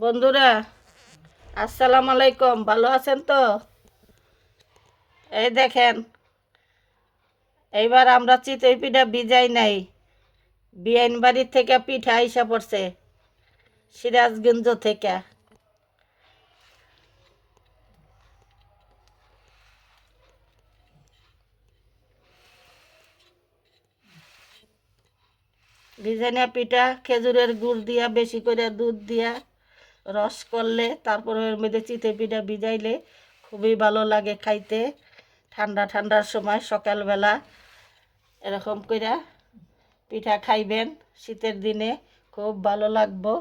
বন্ধুরা, আসসালামু আলাইকুম। ভালো আছেন তো? এই দেখেন, এইবার আমরা চিতই পিঠা ভিজাই নাই, বিয়াইন বাড়ির থেকে পিঠা আইসা পড়ছে সিরাজগঞ্জ থেকে। ভিজানিয়া পিঠা খেজুরের গুড় দিয়া, বেশি করে দুধ দিয়া রস করলে, তারপরে এর মধ্যে চিতই পিঠা ভিজাইলে খুবই ভালো লাগে খাইতে। ঠান্ডা ঠান্ডার সময় সকালবেলা এরকম করে পিঠা খাইবেন, শীতের দিনে খুব ভালো লাগবো।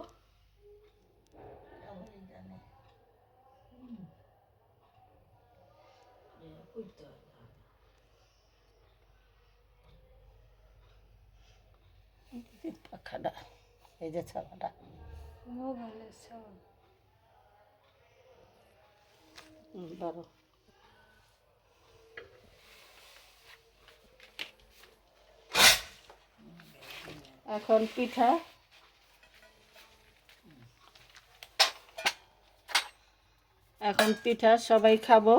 পাখাটা, এই যে ছালাটা বড়। এখন পিঠা সবাই খাবো।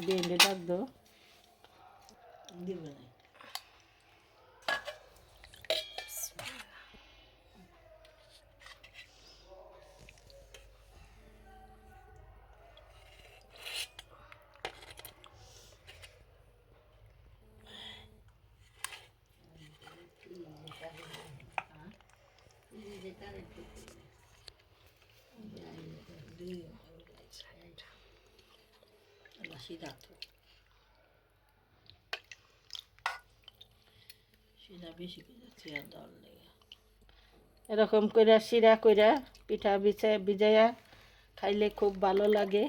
বেঁধে ডাক দো দিবে না। এরকম করে শিরা কইরা পিঠা ভিজাইয়া খাইলে খুব ভালো লাগে।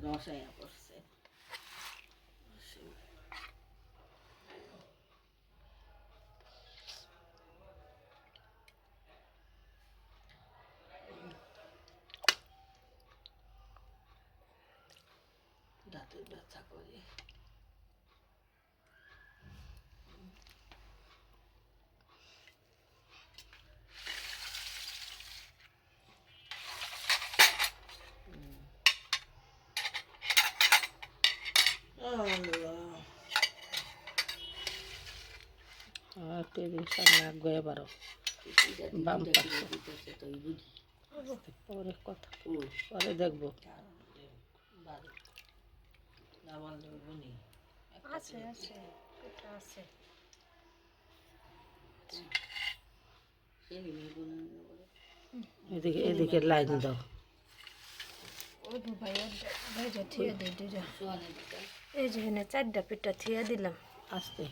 রসায়া করছে। দাঁতের ব্যথা করে। সামনে বারো বাম পরে কথা পরে দেখবো। আছে আছে আছে। এদিকে এদিকে লাইন দাও। এই যে 4টা পিঠা থিয়া দিলাম আস্তে।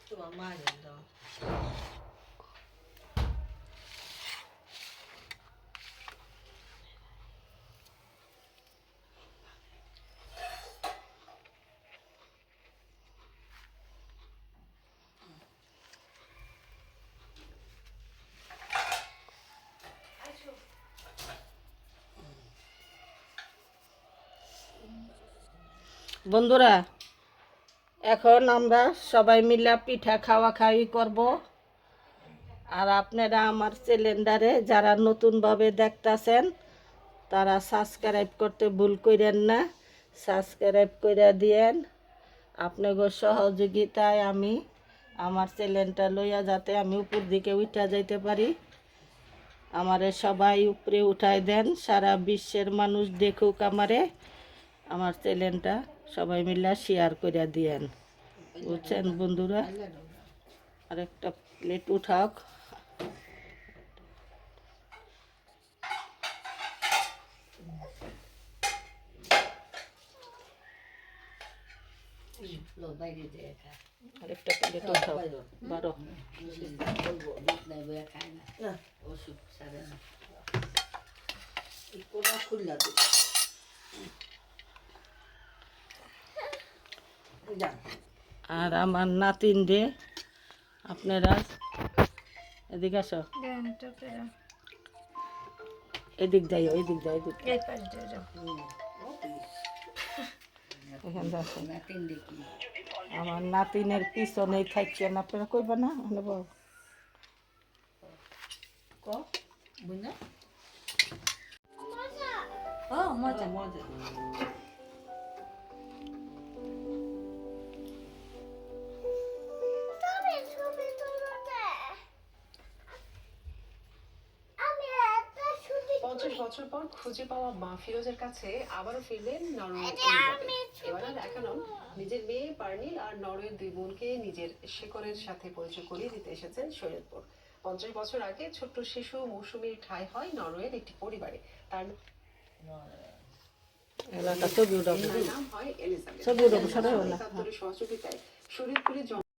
তোমার মা দাও। বন্ধুরা, এখন আমরা সবাই মিলে পিঠা খাওয়া খাওয়ি করব। আর আপনারা আমার চ্যানেলটারে যারা নতুনভাবে দেখতাছেন তারা সাবস্ক্রাইব করতে ভুল করেন না, সাবস্ক্রাইব করে দিয়েন। আপনাদের সহযোগিতায় আমি আমার চ্যানেলটা লইয়া যাতে আমি উপর দিকে উঠা যাইতে পারি। আমারে সবাই উপরে উঠাই দেন, সারা বিশ্বের মানুষ দেখুক আমারে। আমার চ্যানেলটা সবাই মিলে শেয়ার করে দিয়েন, বুঝছেন বন্ধুরা। আরেকটা প্লেট উঠাও। আরেকটা প্লেট উঠাও, বারো। আর আমার নাতিন রে আপনারা এদিকে আসো, এদিক যাইও, এদিক যাও, এদিক এখান আসো। আমার নাতিনের পিছনে থাকেন, আপনারা কইবা না নেব মজা মজা। বছর পর খুঁজে পাওয়া মা ফিরোজের কাছে আবারও ফিরলেন নরওয়ের এলিজাবেথ। এবার আর একা নন, নিজের মেয়ে পার্নিল আর নরওয়ের দুই বোনকে নিজের শেকড়ের সাথে পরিচয় করিয়ে দিতে এসেছেন শরীয়তপুর। 50 বছর আগে ছোট্ট শিশু মৌসুমীর ঠাঁই হয় নরওয়ের একটি পরিবারে। তার এলাকা ছবি উঠাবো, নাম হয় এলিজাবেথ। ছবি উঠাবো, সবাই সহযোগিতায় শরীয়তপুরে